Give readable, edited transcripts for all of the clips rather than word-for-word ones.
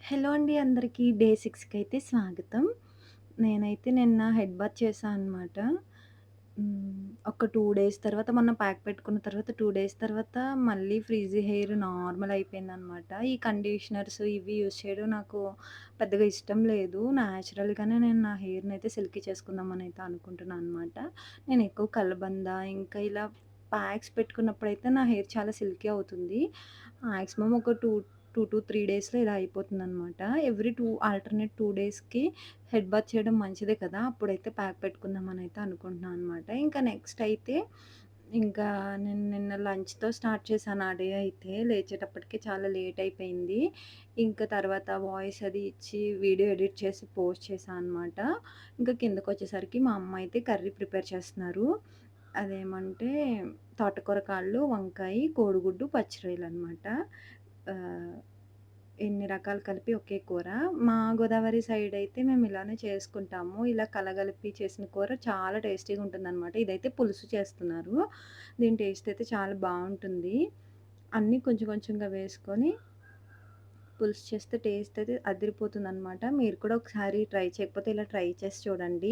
Hello అండి అందరికీ. Day 6కి అయితే స్వాగతం. నేనైతే నిన్న హెడ్ బాత్ చేశా అనమాట. ఒక 2 డేస్ తర్వాత మొన్న ప్యాక్ పెట్టుకున్న తర్వాత 2 డేస్ తర్వాత మళ్ళీ ఫ్రీజీ హెయిర్ నార్మల్ అయిపోయిందనమాట. ఈ కండిషనర్స్ ఇవి యూజ్ చేయడం నాకు పెద్దగా ఇష్టం లేదు. నేచురల్‌గానే నేను నా హెయిర్‌నయితే సిల్కీ చేసుకుందామనయితే అనుకుంటున్నా అనమాట. నేను ఎక్కువ కలబంద ఇంకా ఇలా ప్యాక్స్ పెట్టుకున్నప్పుడైతే నా హెయిర్ చాలా సిల్కీ అవుతుంది. మాక్సిమం ఒక 2-3 డేస్‌లో ఇలా అయిపోతుందనమాట. ఎవ్రీ 2 ఆల్టర్‌నేట్ 2 డేస్‌కి హెడ్ బాత్ చేయడం మంచిదే కదా! అప్పుడైతే ప్యాక్ పెట్టుకుందామనయితే అనుకుంటున్నాను అనమాట. ఇంకా నెక్స్ట్ అయితే ఇంకా నేను నిన్న లంచ్‌తో స్టార్ట్ చేశాను ఆ డే అయితే. లేచేటప్పటికి చాలా లేట్ అయిపోయింది. ఇంకా తర్వాత వాయిస్ అది ఇచ్చి వీడియో ఎడిట్ చేసి పోస్ట్ చేశా అనమాట. ఇంకా కిందకొచ్చేసరికి మా అమ్మ అయితే కర్రీ ప్రిపేర్ చేస్తున్నారు. అదేమంటే తోటకూర కాళ్ళు, వంకాయి, కోడిగుడ్డు, పచ్చిరొయ్యలనమాట. ఆహ్, ఇన్ని రకాలు కలిపి ఒకే కూర. మా గోదావరి సైడ్ అయితే మేము ఇలానే చేసుకుంటాము. ఇలా కలగలిపి చేసిన కూర చాలా టేస్టీగా ఉంటుందనమాట. ఇదైతే పులుసు చేస్తున్నారు. దీని టేస్ట్ అయితే చాలా బావుంటుంది. అన్నీ కొంచెం కొంచెంగా వేసుకొని పులుసు చేస్తే టేస్ట్ అయితే అదిరిపోతుందనమాట. మీరు కూడా ఒకసారి ట్రై చేయకపోతే ఇలా ట్రై చేసి చూడండి.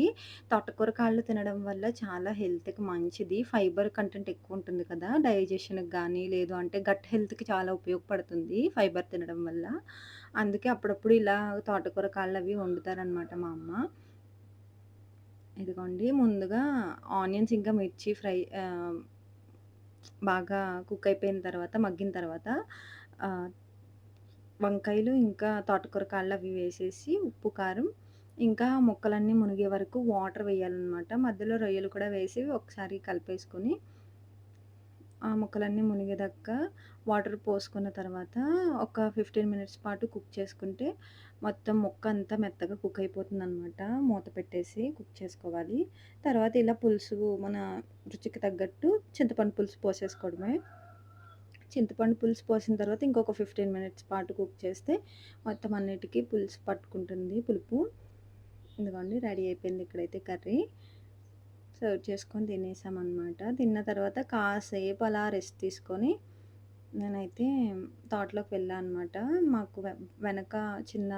తోటకూర కాళ్ళు తినడం వల్ల చాలా హెల్త్‌కి మంచిది. ఫైబర్ కంటెంట్ ఎక్కువుంటుంది కదా! డైజెషన్‌కి గానీ, లేదు అంటే గట్ హెల్త్‌కి చాలా ఉపయోగపడుతుంది ఫైబర్ తినడం వల్ల. అందుకే అప్పుడప్పుడు ఇలా తోటకూర కాళ్ళవి వండుతారనమాట మా అమ్మ. ఇదిగోండి ముందుగా ఆనియన్స్ ఇంకా మిర్చి బాగా కుక్ అయిపోయిన తర్వాత, మగ్గిన తర్వాత ఆహ్, వంకాయలు ఇంకా తోటకూర కాళ్ళవి వేసేసి ఉప్పు, కారం ఇంకా ముక్కలన్నీ మునిగే వరకు వాటర్ వేయాలనమాట. మధ్యలో రొయ్యలు కూడా వేసి ఒకసారి కలిపేసుకొని, ఆ ముక్కలన్నీ మునిగేదాకా వాటర్ పోసుకున్న తర్వాత ఒక 15 మినిట్స్ పాటు కుక్ చేసుకుంటే మొత్తం ముక్క అంతా మెత్తగా కుక్ అయిపోతుందనమాట. మూత పెట్టేసి కుక్ చేసుకోవాలి. తర్వాత ఇలా పులుసు మన రుచికి తగ్గట్టు చింతపండు పులుసు పోసేసుకోవడమే. చింతపండు పులుసు పోసిన తర్వాత ఇంకొక 15 మినిట్స్ పాటు కుక్ చేస్తే మొత్తం అన్నిటికి పులుసు పట్టుకుంటుంది పులుపు. ఇదిగోండి రెడీ అయిపోయింది ఇక్కడైతే కర్రీ. సర్వ్ చేసుకొని తినేసామనమాట. తిన్న తర్వాత కాసేపు అలా రెస్ట్ తీసుకొని నేనైతే తోటలోకి వెళ్ళా అనమాట. మాకు వెనక చిన్న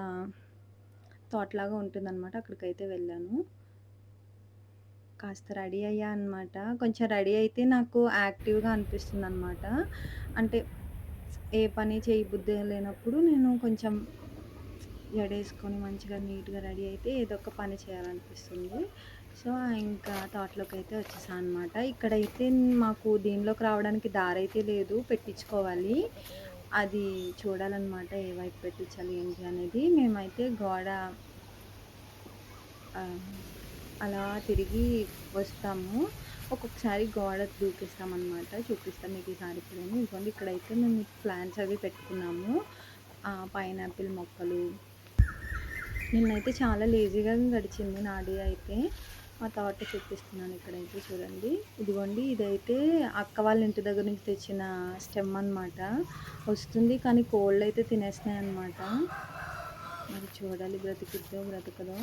తోటలాగా ఉంటుందనమాట. అక్కడికైతే వెళ్ళాను. కాస్త రెడీ అయ్యా అనమాట. కొంచెం రెడీ అయితే నాకు యాక్టివ్‌గా అనిపిస్తుందనమాట. అంటే ఏ పని చేయబుద్ధి లేనప్పుడు నేను కొంచెం జడేసుకొని మంచిగా నీట్‌గా రెడీ అయితే ఏదో ఒక పని చేయాలనిపిస్తుంది. సో, ఇంకా తోటలోకైతే వచ్చేసా అనమాట. ఇక్కడైతే మాకు దీనిలోకి రావడానికి దారైతే లేదు. పెట్టించుకోవాలి. అది చూడాలనమాట ఏ వైపు పెట్టించాలి ఏంటి అనేది. మేమైతే గోడ ఆహ్, అలా తిరిగి వస్తాము. ఒక్కొక్కసారి గోడ దూకేస్తామనమాట. చూపిస్తాను మీకు ఈసారి ఎప్పుడైనా. ఇదిగోండి ఇక్కడైతే మేము ప్లాంట్స్ అవి పెట్టుకున్నాము. పైనాపిల్ మొక్కలు. నిన్నైతే చాలా లేజీగా గడిచింది నా డే అయితే. మా తోట చూపిస్తున్నాను ఇక్కడైతే చూడండి. ఇదిగోండి ఇదైతే అక్క వాళ్ళ ఇంటి దగ్గర నుంచి తెచ్చిన స్టెమ్ అనమాట. వస్తుంది కానీ కోళ్ళయితే తినేస్తున్నాయన్నమాట. మరి చూడాలి బ్రతికిద్దో బ్రతకదో.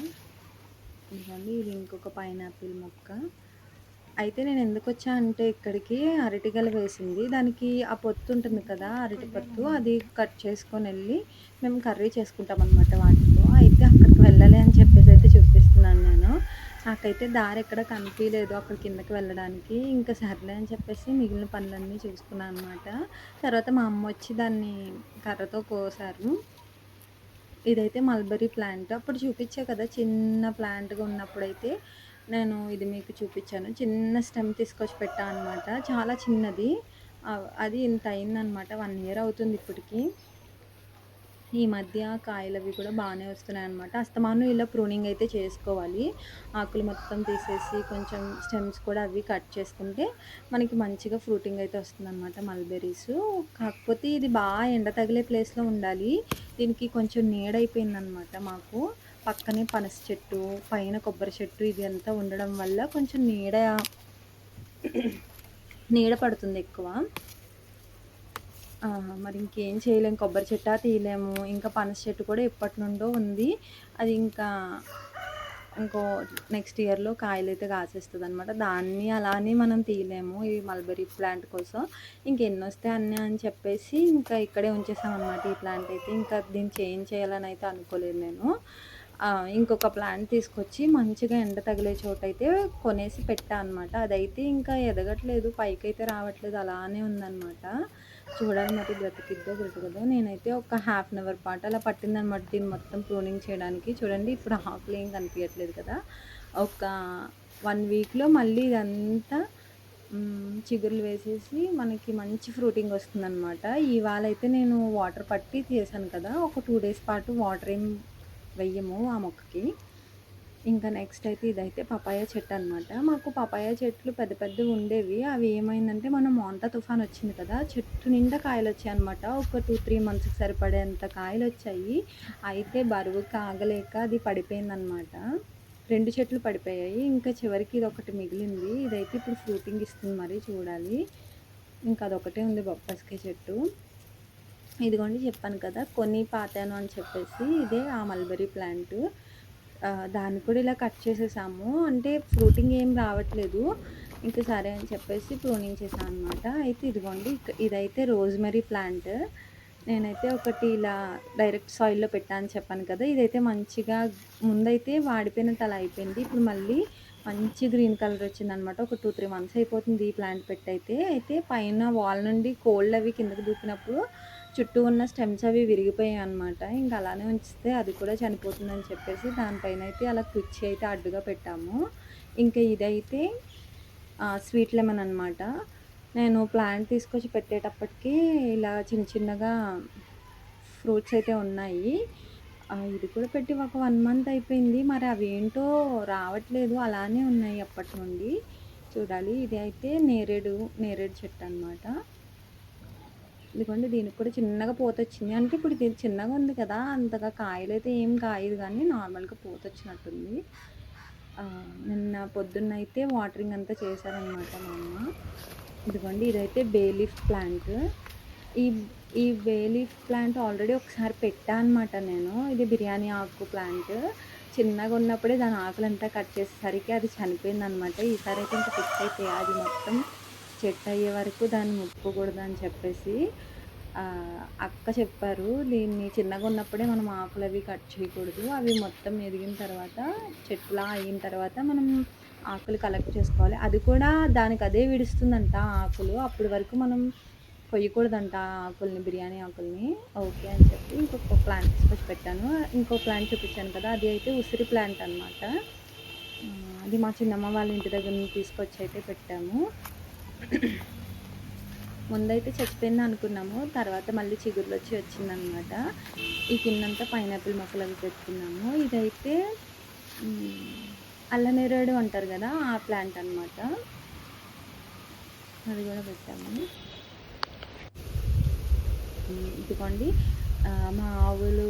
ఇదిగోండి ఇది ఇంకొక పైనాపిల్ మొక్క. అయితే నేను ఎందుకొచ్చా అంటే ఇక్కడికి అరటిగెల వేసింది. దానికి ఆ పొత్తు ఉంటుంది కదా! అరటి పొత్తు అది కట్ చేసుకొనెళ్ళి మేము కర్రీ చేసుకుంటామనమాట వాటితో. అయితే అక్కడికి వెళ్ళాలి అని చెప్పేసయితే చూపిస్తున్నాను నేను. నాకైతే దారెక్కడ కనిపియలేదు అక్కడ కిందకి వెళ్ళడానికి. ఇంక సర్లే అని చెప్పేసి మిగిలిన పనులన్నీ చూసుకున్నా అనమాట. తర్వాత మా అమ్మొచ్చి దాన్ని కర్రతో కోసారు. ఇదైతే మల్బరీ ప్లాంట్. అప్పుడు చూపిచ్చా కదా! చిన్న ప్లాంట్‌గా ఉన్నప్పుడైతే నేను ఇది మీకు చూపిచ్చాను. చిన్న స్టెమ్ తీసుకొచ్చి పెట్టా అనమాట. చాలా చిన్నది. అది ఇంత అయిందనమాట. 1 ఇయర్ అవుతుంది ఇప్పటికి. ఈ మధ్య కాయలవి కూడా బానే వస్తున్నాయన్నమాట. అస్తమానం ఇలా ప్రూనింగ్ అయితే చేసుకోవాలి. ఆకులు మొత్తం తీసేసి కొంచెం స్టెమ్స్ కూడా అవి కట్ చేసుకుంటే మనకి మంచిగా ఫ్రూటింగ్ అయితే వస్తుందన్నమాట మల్బెర్రీసు. కాకపోతే ఇది ఎండ తగిలే ప్లేస్‌లో ఉండాలి. దీనికి కొంచెం నీడయిపోయిందనమాట మాకు. పక్కనే పనస చెట్టు, పైన కొబ్బరి చెట్టు ఇది అంతా ఉండడం వల్ల కొంచెం నీడ పడుతుందెక్కువ. మరి ఇంకేం చేయలేం. కొబ్బరి చెట్టా తీయలేము. ఇంకా పనస చెట్టు కూడా ఎప్పటినుండో ఉంది. అది ఇంకా ఇంకో నెక్స్ట్ ఇయర్‌లో కాయలైతే కాసేస్తదనమాట. దాన్ని అలా అని మనం తీయలేము. ఈ మల్బెర్రీ ప్లాంట్ కోసం. ఇంకెన్నొస్తే అన్నీ అని చెప్పేసి ఇంకా ఇక్కడే ఉంచేసామనమాట ఈ ప్లాంట్ అయితే. ఇంకా దీన్ని చేంజ్ చేయాలని అయితే అనుకోలేదు నేను. ఇంకొక ప్లాంట్ తీసుకొచ్చి మంచిగా ఎండ తగిలే చోటైతే కొనేసి పెట్టా అనమాట. అదైతే ఇంకా ఎదగట్లేదు. పైకైతే రావట్లేదు. అలానే ఉందనమాట. చూడాలి మరి బ్రతికిద్దో బ్రతకదో. నేనైతే ఒక హాఫ్ అన్ అవర్ పాటు అలా పట్టిందనమాట దీన్ని మొత్తం ప్రూనింగ్ చేయడానికి. చూడండి ఇప్పుడు ఆకులేం కనిపియట్లేదు కదా! ఒక 1 వీక్‌లో మళ్ళీ ఇదంతా చిగుర్లు వేసేసి మనకి మంచి ఫ్రూటింగ్ వస్తుందనమాట. ఇవాళైతే నేను వాటర్ పట్టి చేశాను కదా! ఒక 2 డేస్ పాటు వాటర్ ఏం వెయ్యము ఆ మొక్కకి. ఇంకా నెక్స్ట్ అయితే ఇదైతే పపాయ చెట్టనమాట. మాకు పపాయ చెట్లు పెద్ద పెద్దవి ఉండేవి. అవి ఏమైందంటే మొన్న మోంతా తుఫాన్ వచ్చింది కదా! చెట్టు నిండా కాయలొచ్చాయనమాట. ఒక 2, 3 మంత్స్‌కి సరిపడేంత కాయలొచ్చాయి. అయితే బరువుకి ఆగలేక అది పడిపోయిందనమాట. 2 చెట్లు పడిపోయాయి. ఇంకా చివరికి ఇదొకటి మిగిలింది. ఇదైతే ఇప్పుడు ఫ్రూటింగ్ ఇస్తుంది మరి చూడాలి. ఇంకా అదొకటే ఉంది బొప్పాస్కాయ చెట్టు. ఇదిగోండి చెప్పాను కదా! కొని పాతాను అని చెప్పేసి ఇదే ఆ మల్బెర్రీ ప్లాంట్. దాన్ని కూడా ఇలా కట్ చేసేసాము. అంటే ఫ్రూటింగ్ ఏం రావట్లేదు. ఇంక సరే అని చెప్పేసి ప్రూనింగ్ చేశాను అనమాట. అయితే ఇదిగోండి ఇదైతే రోజ్‌మెరీ ప్లాంట్. నేనైతే ఒకటి ఇలా డైరెక్ట్ సాయిల్‌లో పెట్టా అని చెప్పాను కదా! ఇదైతే మంచిగా ముందైతే వాడిపోయినట్టు అలా అయిపోయింది. ఇప్పుడు మళ్ళీ మంచి గ్రీన్ కలర్ వచ్చిందనమాట. ఒక 2, 3 మంత్స్ అయిపోతుంది ఈ ప్లాంట్ పెట్టయితే. అయితే పైన వాల్ నుండి కోళ్ళు అవి కిందకి దూకినప్పుడు చుట్టూ ఉన్న స్టెమ్స్ అవి విరిగిపోయాయనమాట. ఇంక అలానే ఉంచితే అది కూడా చనిపోతుందని చెప్పేసి దానిపైనైతే అలా కుర్చీ అయితే అడ్డుగా పెట్టాము. ఇంకా ఇదైతే స్వీట్ లెమన్ అనమాట. నేను ప్లాంట్ తీసుకొచ్చి పెట్టేటప్పటికి ఇలా చిన్న చిన్నగా ఫ్రూట్స్ అయితే ఉన్నాయి. ఇది కూడా పెట్టి ఒక 1 మంత్ అయిపోయింది. మరి అవేంటో రావట్లేదు. అలానే ఉన్నాయి అప్పటి నుండి. చూడాలి. ఇది అయితే నేరేడు చెట్టనమాట. ఇదిగోండి దీనికి కూడా చిన్నగా పూతొచ్చింది. అంటే ఇప్పుడు ఇది చిన్నగా ఉంది కదా! అంతగా కాయలైతే ఏం కాయదు గానీ నార్మల్‌గా పూతొచ్చినట్టుంది. నిన్న పొద్దున్నయితే వాటరింగ్ అంతా చేశారనమాట మా అమ్మ. ఇదిగోండి ఇదైతే బే లీఫ్ ప్లాంట్. ఈ ఈ బే లీఫ్ ప్లాంట్ ఆల్రెడీ ఒకసారి పెట్టా అనమాట నేను. ఇది బిర్యానీ ఆకు ప్లాంట్. చిన్నగున్నప్పుడే దాని ఆకులంతా కట్ చేసేసరికి అది చనిపోయిందనమాట. ఈసారైతే ఇంక ఫిక్స్ అయిపోయా. అది మొత్తం చెట్టు అయ్యే వరకు దాన్ని ముట్టుకోకూడదని చెప్పేసి అక్క చెప్పారు. దీన్ని చిన్నగున్నప్పుడే మనం ఆకులవి కట్ చేయకూడదు. అవి మొత్తం ఎదిగిన తర్వాత చెట్టులా అయిన తర్వాత మనం ఆకులు కలెక్ట్ చేసుకోవాలి. అది కూడా దానికదే విడుస్తుందంట ఆకులు. అప్పటి వరకు మనం కొయ్యకూడదంట ఆ ఆకుల్ని, బిర్యానీ ఆకుల్ని. ఓకే అని చెప్పి ఇంకొక ప్లాంట్ తీసుకొచ్చి పెట్టాను. ఇంకో ప్లాంట్ చూపించాను కదా! అది అయితే ఉసిరి ప్లాంట్ అనమాట. అది మా చిన్నమ్మ వాళ్ళ ఇంటి దగ్గర నుంచి తీసుకొచ్చి అయితే పెట్టాము. ముందైతే చచ్చిపోయింది అనుకున్నాము. తర్వాత మళ్ళీ చిగుర్లొచ్చి వచ్చిందనమాట. ఈ కిందంతా పైనాపిల్ మొక్కలవి పెట్టుకున్నాము. ఇదైతే అల్లనేరేడు అంటారు కదా! ఆ ప్లాంట్ అనమాట. అది కూడా పెట్టాము. ఇదిగోండి మా ఆవులు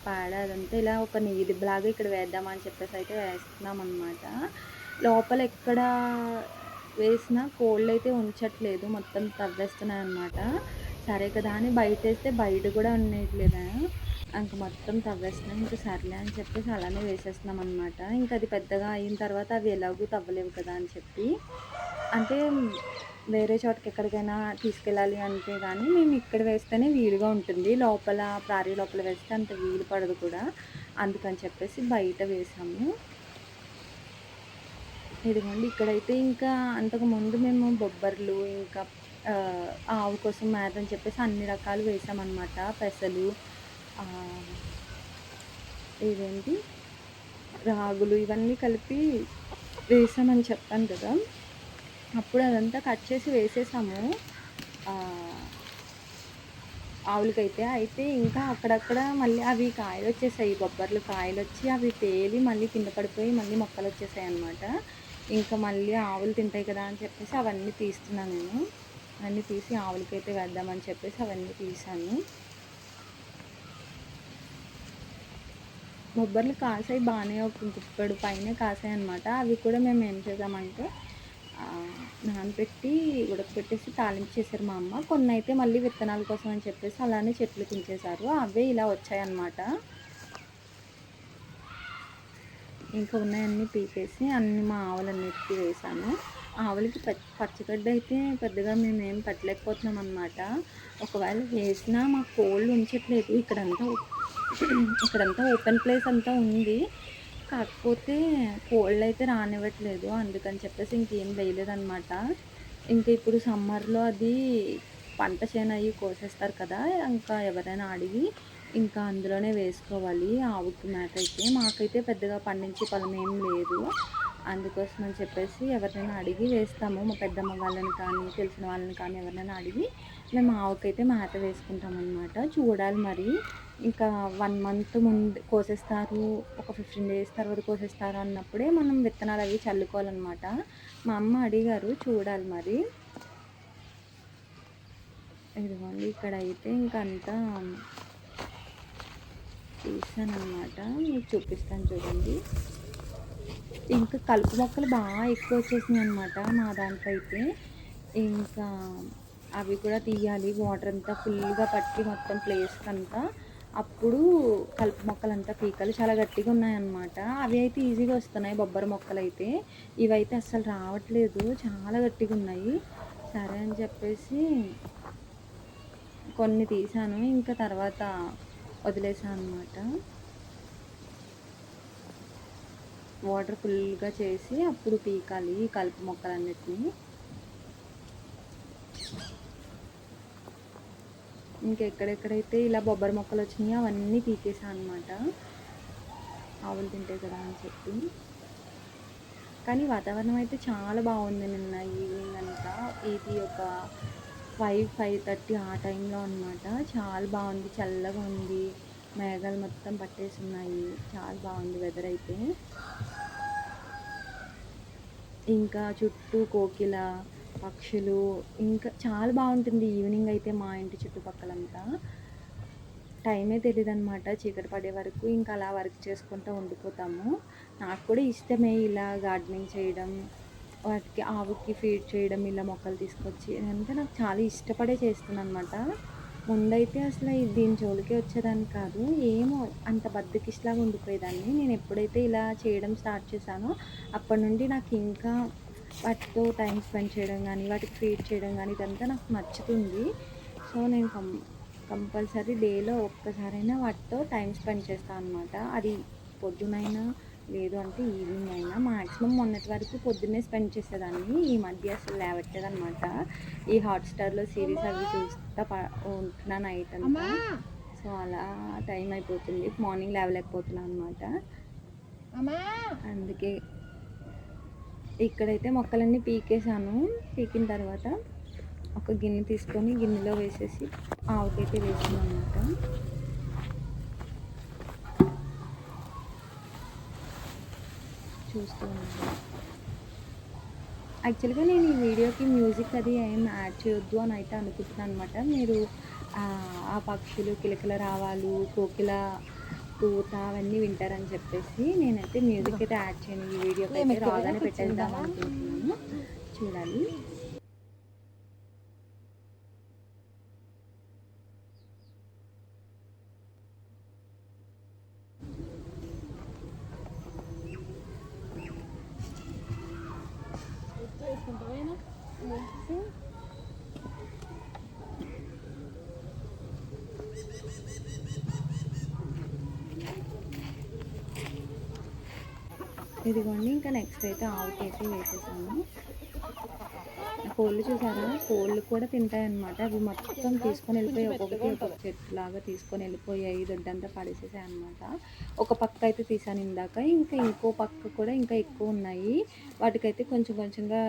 పేడ అదంతా ఇలా ఒక నీడిలాగా ఇక్కడ వేద్దామని చెప్పేసి అయితే వేస్తున్నామన్నమాట. లోపల ఎక్కడ వేసినా కోళ్ళైతే ఉంచట్లేదు. మొత్తం తవ్వేస్తున్నాయన్నమాట. సరే కదా అని బయటేస్తే బయట కూడా ఉండట్లేదు. ఇంక మొత్తం తవ్వేస్తున్నాం. ఇంక సర్లే అని చెప్పేసి అలానే వేసేస్తున్నామన్నమాట. ఇంక అది పెద్దగా అయిన తర్వాత అవి ఎలాగూ తవ్వలేవు కదా అని చెప్పి. అంటే వేరే చోటకి ఎక్కడికైనా తీసుకెళ్ళాలి అంటే గానీ మేము ఇక్కడ వేస్తేనే వీలుగా ఉంటుంది. లోపల ప్రారీ లోపల వేస్తే అంత వీలు పడదు కూడా. అందుకని చెప్పేసి బయట వేసాము. ఇదిగోండి ఇక్కడైతే ఇంకా అంతకుముందు మేము బొబ్బర్లు ఇంకా ఆవు కోసం మేత అని చెప్పేసి అన్ని రకాలు వేసామన్నమాట. పెసలు, ఇదేంటి రాగులు ఇవన్నీ కలిపి వేసామని చెప్పాను కదా! అప్పుడు అదంతా కట్ చేసి వేసేసాము ఆవులకైతే. అయితే ఇంకా అక్కడక్కడ మళ్ళీ అవి కాయలొచ్చేసాయి. బొబ్బర్లు కాయలొచ్చి అవి తేలి మళ్ళీ కింద పడిపోయి మళ్ళీ మొక్కలొచ్చేసాయన్నమాట. ఇంకా మళ్ళీ ఆవులు తింటాయి కదా అని చెప్పేసి అవన్నీ తీస్తున్నా నేను. అన్నీ తీసి ఆవులకైతే వేద్దామని చెప్పేసి అవన్నీ తీసాను. బొబ్బర్లు కాసాయి బాగానే, ఒక గుప్పెడు పైనే కాసాయన్నమాట. అవి కూడా మేము ఏం చేసామంటే నానబెట్టి ఉడకబెట్టేసి తాలింపు చేశారు మా అమ్మ. కొన్నైతే మళ్ళీ విత్తనాల కోసం అని చెప్పేసి అలానే చెట్లుకి ఉంచేశారు. అవే ఇలా వచ్చాయన్నమాట. ఇంకా ఉన్నాయన్నీ పీకేసి అన్నీ మా ఆవులన్నిటికీ వేశాను. ఆవులకి పచ్చగడ్డి అయితే పెద్దగా మేమేం పెట్టలేకపోతున్నాం అనమాట. ఒకవేళ వేసినా మాకు కోళ్ళు ఉంచట్లేదు. ఇక్కడంతా ఓపెన్ ప్లేస్ అంతా ఉంది. కాకపోతే కోళ్ళైతే రానివ్వట్లేదు. అందుకని చెప్పేసి ఇంకేం వేయలేదనమాట. ఇంకా ఇప్పుడు సమ్మర్‌లో అది పంట చేనయ్యి కోసేస్తారు కదా! ఇంకా ఎవరైనా అడిగి ఇంకా అందులోనే వేసుకోవాలి ఆవుకి మేతైతే. మాకైతే పెద్దగా పండించే పొలం ఏం లేదు. అందుకోసమని చెప్పేసి ఎవరినైనా అడిగి వేస్తాము. మా పెద్దమ్మ వాళ్ళని కానీ, తెలిసిన వాళ్ళని కానీ ఎవరినైనా అడిగి మేము ఆవుకైతే మేత వేసుకుంటామనమాట. చూడాలి మరి. ఇంకా 1 మంత్ ముందు కోసేస్తారు. ఒక 15 డేస్ తర్వాత కోసేస్తారు అన్నప్పుడే మనం విత్తనాలవి చల్లుకోవాలనమాట. మా అమ్మ అడిగారు. చూడాలి మరి. ఇదిగోండి ఇక్కడైతే ఇంకంతా తీసాననమాట. మీకు చూపిస్తాను చూడండి. ఇంకా కలుపు మొక్కలు బాగా ఎక్కువ వచ్చేసినాయనమాట మా దాంట్లో అయితే. ఇంకా అవి కూడా తీయాలి. వాటర్ అంతా ఫుల్‌గా పట్టి మొత్తం ప్లేస్‌కంతా. అప్పుడు కలుపు మొక్కలంతా పీకాలి. చాలా గట్టిగా ఉన్నాయన్నమాట. అవి అయితే ఈజీగా వస్తున్నాయి బొబ్బర మొక్కలైతే. ఇవైతే అస్సలు రావట్లేదు. చాలా గట్టిగా ఉన్నాయి. సరే అని చెప్పేసి కొన్ని తీసాను. ఇంకా తర్వాత వదిలేసాను అనమాట. వాటర్ ఫుల్‌గా చేసి అప్పుడు పీకాలి ఈ కలుపు మొక్కలన్నిటిని. ఇంకెక్కడెక్కడైతే ఇలా బొబ్బర మొక్కలు వచ్చినాయో అవన్నీ పీకేసాను అనమాట. ఆవులు తింటాయి కదా అని చెప్పి. కానీ వాతావరణం అయితే చాలా బాగుంది నిన్న ఈవినింగ్ అంతా. ఇది ఒక 5:30 ఆ టైంలో అనమాట. చాలా బాగుంది. చల్లగా ఉంది. మేఘాలు మొత్తం పట్టేసి ఉన్నాయి. చాలా బాగుంది వెదర్ అయితే. ఇంకా చుట్టూ కోకిల, పక్షులు ఇంకా చాలా బాగుంటుంది ఈవినింగ్ అయితే మా ఇంటి చుట్టుపక్కలంతా. టైమే తెలీదనమాట చీకటి పడే వరకు. ఇంకా అలా వర్క్ చేసుకుంటూ ఉండిపోతాము. నాకు కూడా ఇష్టమే ఇలా గార్డెనింగ్ చేయడం, వాటికి ఆవుకి ఫీడ్ చేయడం, ఇలా మొక్కలు తీసుకొచ్చి ఇదంతా నాకు చాలా ఇష్టపడే చేస్తున్నాననమాట. ముందైతే అసలు దీని జోలికే వచ్చేదాన్ని కాదు. ఏమో అంత బద్ధకిష్లాగా ఉండిపోయేదాన్ని. నేను ఎప్పుడైతే ఇలా చేయడం స్టార్ట్ చేశానో అప్పటి నుండి నాకు ఇంకా వాటితో టైం స్పెండ్ చేయడం కానీ, వాటికి ఫీడ్ చేయడం కానీ ఇదంతా నాకు నచ్చుతుంది. సో నేను కంపల్సరీ డేలో ఒక్కసారైనా వాటితో టైం స్పెండ్ చేస్తాను అనమాట. అది పొద్దునైనా లేదు అంటే ఈవినింగ్ అయినా. మాక్సిమం మొన్నటి వరకు పొద్దున్నే స్పెండ్ చేసేదాన్ని. ఈ మధ్య అసలు లేవట్లేదనమాట. ఈ హాట్‌స్టార్‌లో సీరీస్ అవి చూస్తా ఉంటున్నా నైట్ అంతా. సో అలా టైం అయిపోతుంది. మార్నింగ్ లేవలేకపోతున్నాను అనమాట. అందుకే ఇక్కడైతే మొక్కలన్నీ పీకేసాను. పీకిన తర్వాత ఒక గిన్నె తీసుకొని గిన్నెలో వేసేసి ఆవుకైతే వేసాననమాట. చూస్తూ ఉన్నాను. యాక్చువల్‌గా నేను ఈ వీడియోకి మ్యూజిక్ అది ఏం యాడ్ చేయొద్దు అని అయితే అనుకుంటున్నాను అనమాట. మీరు ఆ పక్షులు, కిలకిల రావాలు, కోకిల కూత అవన్నీ వింటారని చెప్పేసి నేనైతే మ్యూజిక్ అయితే యాడ్ చేయను ఈ వీడియోకి అయితే. రాగానే పెట్టేద్దాం అనుకుంటున్నాను. చూడాలి. ఇదిగోండి ఇంకా నెక్స్ట్ అయితే ఆవుకైతే వేసేసాను. కోళ్ళు చూసారా? కోళ్ళు కూడా తింటాయన్నమాట. అవి మొత్తం తీసుకొని వెళ్ళిపోయి ఒక్కొక్కటి ఒక్కొక్క చెట్టులాగా తీసుకొని వెళ్ళిపోయాయి. దొడ్డంతా పడేసేసాయి అనమాట. ఒక పక్క అయితే తీసాను ఇందాక. ఇంకా ఇంకో పక్క కూడా ఇంకా ఎక్కువ ఉన్నాయి. వాటికైతే కొంచెం కొంచెంగా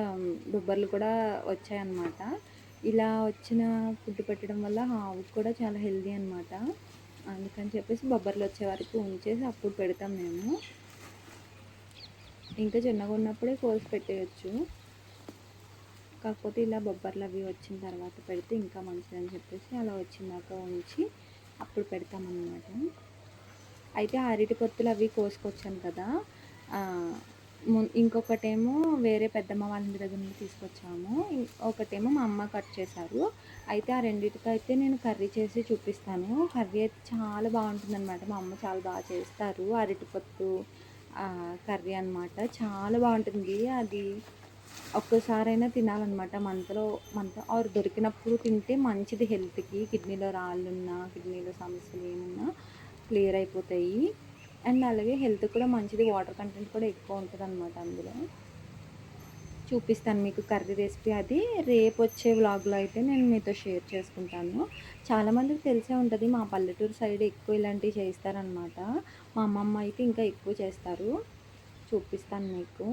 బొబ్బర్లు కూడా వచ్చాయన్నమాట. ఇలా వచ్చిన ఫుడ్ పెట్టడం వల్ల ఆవుకు కూడా చాలా హెల్దీ అనమాట. అందుకని చెప్పేసి బొబ్బర్లు వచ్చే వరకు ఉంచేసి అప్పుడు పెడతాం మేము. ఇంకా చిన్నగా ఉన్నప్పుడే కోసి పెట్టేయచ్చు. కాకపోతే ఇలా బొబ్బర్లు అవి వచ్చిన తర్వాత పెడితే ఇంకా మంచిదని చెప్పేసి అలా వచ్చినాక ఉంచి అప్పుడు పెడతామన్నమాట. అయితే అరటి పొత్తులు అవి కోసుకొచ్చాను కదా, ఇంకొకటేమో వేరే పెద్దమ్మ వాళ్ళ ఇంటి దగ్గర నుండి తీసుకొచ్చాము. ఒకటేమో మా అమ్మ కట్ చేశారు. అయితే ఆ రెండింటికైతే నేను కర్రీ చేసి చూపిస్తాను. కర్రీ అయితే చాలా బాగుంటుందన్నమాట. మా అమ్మ చాలా బాగా చేస్తారు. అరటి పొత్తు కర్రీ అనమాట. చాలా బావుంటుంది. అది ఒక్కసారైనా తినాలనమాట. మంత్ ఆర్ దొరికినప్పుడు తింటే మంచిది హెల్త్‌కి. కిడ్నీలో రాళ్ళున్నా, కిడ్నీలో సమస్యలు ఏమున్నా క్లియర్ అయిపోతాయి. అండ్ అలాగే హెల్త్ కూడా మంచిది. వాటర్ కంటెంట్ కూడా ఎక్కువ ఉంటదనమాట అందులో. చూపిస్తాను మీకు కర్రీ రెసిపీ అది. రేపొచ్చే వ్లాగ్‌లో అయితే నేను మీతో షేర్ చేసుకుంటాను. చాలామందికి తెలిసే ఉంటది. మా పల్లెటూరు సైడ్ ఎక్కువ ఇలాంటివి చేస్తారనమాట. మా అమ్మమ్మ అయితే ఇంకా ఎక్కువ చేస్తారు. చూపిస్తాను మీకు.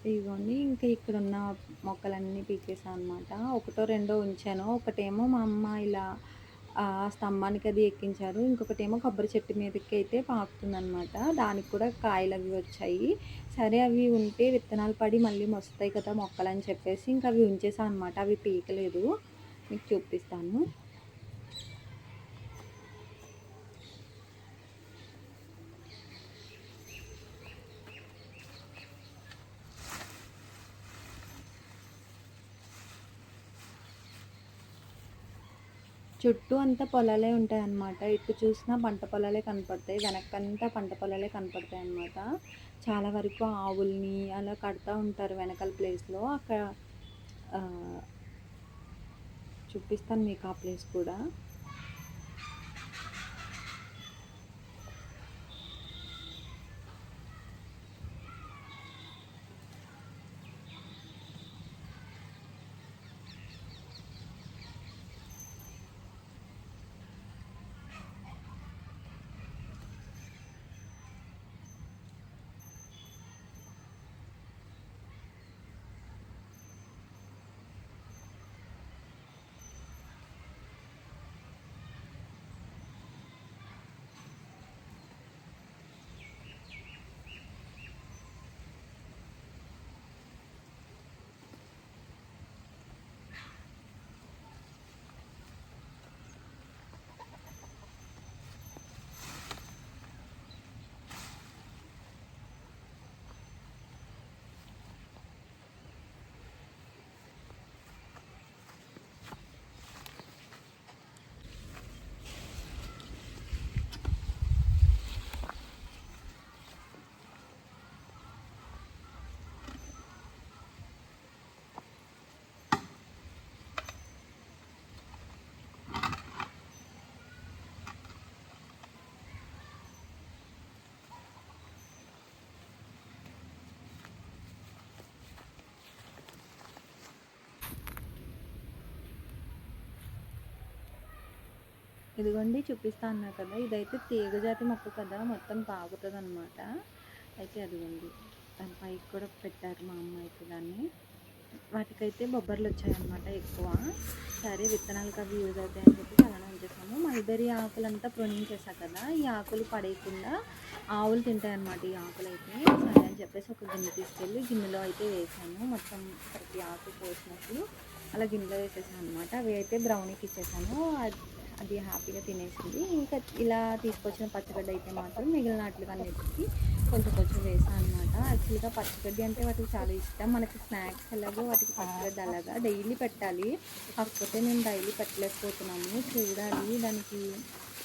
ఇదిగోండి ఇంకా ఇక్కడున్న మొక్కలన్నీ పీకేసా అనమాట. ఒకటో రెండో ఉంచాను. ఒకటేమో మా అమ్మ ఇలా స్తంభానికి అది ఎక్కించారు. ఇంకొకటేమో కొబ్బరి చెట్టు మీదకైతే పాకుతుందనమాట. దానికి కూడా కాయలవి వచ్చాయి. సరే అవి ఉంటే విత్తనాలు పడి మళ్ళీ మొలుస్తాయి కదా మొక్కలని చెప్పేసి ఇంక అవి ఉంచేసా అనమాట. అవి పీకలేదు. మీకు చూపిస్తాను. చుట్టూ అంతా పొలాలే ఉంటాయన్నమాట. ఎటు చూసినా పంట పొలాలే కనపడతాయి. వెనకంతా పంట పొలాలే కనపడతాయన్నమాట. చాలా వరకు ఆవుల్ని అలా కడతా ఉంటారు వెనకాల ప్లేస్‌లో. అక్కడ ఆహ్, చూపిస్తాను మీకు ఆ ప్లేస్ కూడా. ఇదిగోండి చూపిస్తా అన్నా కదా! ఇదైతే తీగజాతి మొక్క కదా! మొత్తం పాకుతదనమాట. అయితే అదిగోండి. దాని పైకి కూడా పెట్టారు మా అమ్మ అయితే దాన్ని. వాటికైతే బొబ్బర్లొచ్చాయన్నమాట ఎక్కువ. సరే విత్తనాలకి అవి యూజ్ అవుతాయని చెప్పేసి అలానే ఉంచేసాము. మల్బెర్రీ ఆకులంతా ప్రూనింగ్ చేశా కదా! ఈ ఆకులు పడేయకుండా ఆవులు తింటాయన్నమాట ఈ ఆకులైతే. సరే అని చెప్పేసి ఒక గిన్నె తీసుకెళ్ళి గిన్నెలో అయితే వేసాను. మొత్తం ప్రతి ఆకు కోసినప్పుడు అలా గిన్నెలో వేసేసాను అనమాట. అవి అయితే బ్రౌనీకి ఇచ్చేసాను. అది హ్యాపీగా తినేసింది. ఇంకా ఇలా తీసుకొచ్చిన పచ్చగడ్డ అయితే మాత్రం మిగిలిన వాటికన్నిటికి కొంచెం కొంచెం వేసాను అనమాట. యాక్చువల్‌గా పచ్చిగడ్డి అంటే వాటికి చాలా ఇష్టం. మనకి స్నాక్స్ ఎలాగో వాటికి పచ్చిగడ్డి అలాగా డైలీ పెట్టాలి. కాకపోతే మేము డైలీ పెట్టలేకపోతున్నాము. చూడాలి దానికి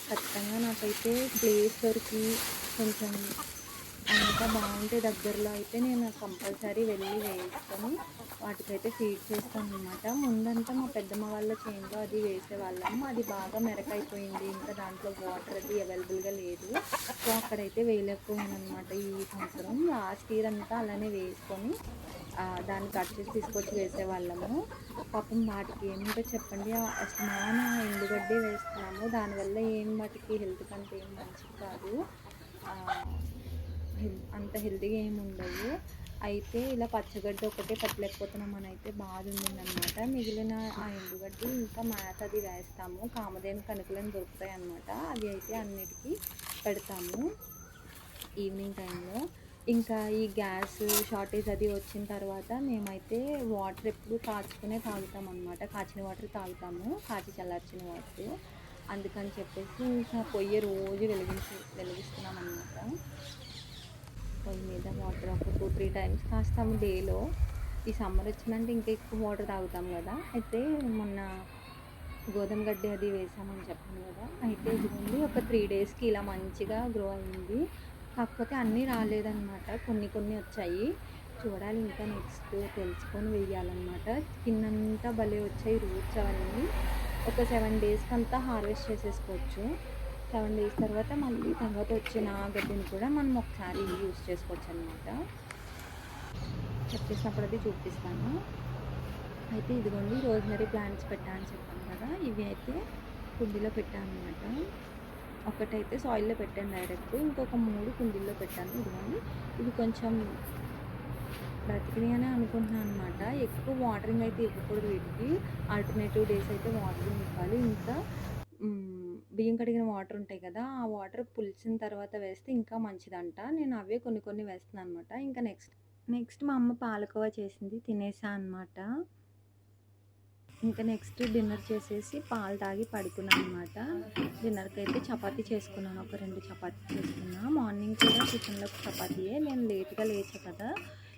ఖచ్చితంగా నాకైతే ప్లేస్ దొరికి కొంచెం అంతా బాగుంటే దగ్గరలో అయితే నేను కంపల్సరీ వెళ్ళి వేసుకొని వాటికైతే ఫీడ్ చేస్తాననమాట. ముందంతా మా పెద్దమ్మ వాళ్ళ చేనులో అది వేసేవాళ్ళం. అది బాగా మెరకైపోయింది. ఇంకా దాంట్లో వాటర్ అది అవైలబుల్‌గా లేదు. సో, అక్కడైతే వేయలేకపోయాననమాట ఈ సంవత్సరం. లాస్ట్ ఇయర్ అంతా అలానే వేసుకొని దాన్ని కట్ చేసి తీసుకొచ్చి వేసేవాళ్ళము. పాపం వాటికి ఏముంటో చెప్పండి. అస్తమానం ఎండుగడ్డే వేస్తున్నాము. దానివల్ల ఏం వాటికి హెల్త్ కంటే ఏం మంచిది కాదు. అంత హెల్తీగా ఏమి ఉండవు. అయితే ఇలా పచ్చగడ్డి ఒకటే పెట్టలేకపోతున్నామని అయితే బాధ ఉండిందనమాట. మిగిలిన ఆ ఎండుగడ్డి ఇంకా మేత అది వేస్తాము. కామధేను కణుకులని దొరుకుతాయి అన్నమాట. అవి అయితే అన్నిటికీ పెడతాము ఈవినింగ్ టైంలో. ఇంకా ఈ గ్యాస్ షార్టేజ్ అది వచ్చిన తర్వాత మేమైతే వాటర్ ఎప్పుడు కాచుకునే తాగుతామన్నమాట. కాచిన వాటర్ తాగుతాము. కాచి చల్లార్చిన వాటర్. అందుకని చెప్పేసి ఇంకా పొయ్యి రోజు వెలిగిస్తున్నామన్నమాట. పొయ్యి మీద వాటర్ ఒక 2-3 టైమ్స్ కాస్తాము డేలో. ఈ సమ్మర్ వచ్చిందంటే ఇంకా ఎక్కువ వాటర్ తాగుతాం కదా! అయితే మొన్న గోధుమ గడ్డి అది వేసామని చెప్పాను కదా! అయితే ఇదిగోండి ఒక 3 డేస్‌కి ఇలా మంచిగా గ్రో అయింది. కాకపోతే అన్నీ రాలేదనమాట. కొన్ని కొన్ని వచ్చాయి. చూడాలి ఇంకా నెక్స్ట్ తెలుసుకొని వెయ్యాలనమాట. కిందంతా భలే వచ్చాయి రూట్స్ అవన్నీ. ఒక 7 డేస్‌కంతా హార్వెస్ట్ చేసేసుకోవచ్చు. 7 డేస్ తర్వాత మళ్ళీ తర్వాత వచ్చిన గడ్డిని కూడా మనం ఒకసారి యూజ్ చేసుకోవచ్చనమాట. కట్ చేసినప్పుడు అది చూపిస్తాను. అయితే ఇదిగోండి రోజ్‌మెరీ ప్లాంట్స్ పెట్టా అని చెప్పాను కదా! ఇవి అయితే కుండీలో పెట్టాననమాట. ఒకటైతే సాయిల్‌లో పెట్టాను డైరెక్ట్. ఇంకొక 3 కుండీల్లో పెట్టాను. ఇదిగోండి ఇవి కొంచెం బ్రతికినాయనే అనుకుంటున్నాను అనమాట. ఎక్కువ వాటరింగ్ అయితే ఇవ్వకూడదు వీటికి. ఆల్టర్‌నేటివ్ డేస్ అయితే వాటరింగ్ ఇవ్వాలి. ఇంకా బియ్యం కడిగిన వాటర్ ఉంటాయి కదా! ఆ వాటర్ పులిసిన తర్వాత వేస్తే ఇంకా మంచిదంట. నేను అవే కొన్ని కొన్ని వేస్తున్నాను అనమాట. ఇంకా నెక్స్ట్ మా అమ్మ పాలకోవా చేసింది తినేసా అనమాట. ఇంకా నెక్స్ట్ డిన్నర్ చేసేసి పాలు తాగి పడుకున్నాననమాట. డిన్నర్‌కైతే చపాతీ చేసుకున్నాను. ఒక 2 చపాతీ చేసుకున్నా. మార్నింగ్ కూడా టిఫిన్‌లోకి చపాతీయే. నేను లేట్‌గా లేచా కదా!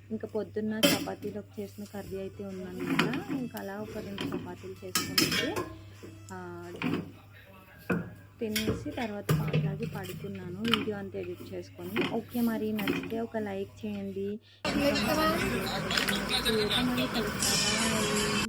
ఇంకా పొద్దున్న చపాతీలోకి చేసిన కర్రీ అయితే ఉందనమాట. ఇంకా అలా ఒక 2 చపాతీలు చేసుకొనైతే తినేసి తర్వాత పాలు తాగి పడుకున్నాను. వీడియో అంతా ఎడిట్ చేసుకొని. ఓకే మరి నచ్చితే ఒక లైక్ చేయండి. ఇంకా మళ్ళీ కలుస్తా. బాయ్.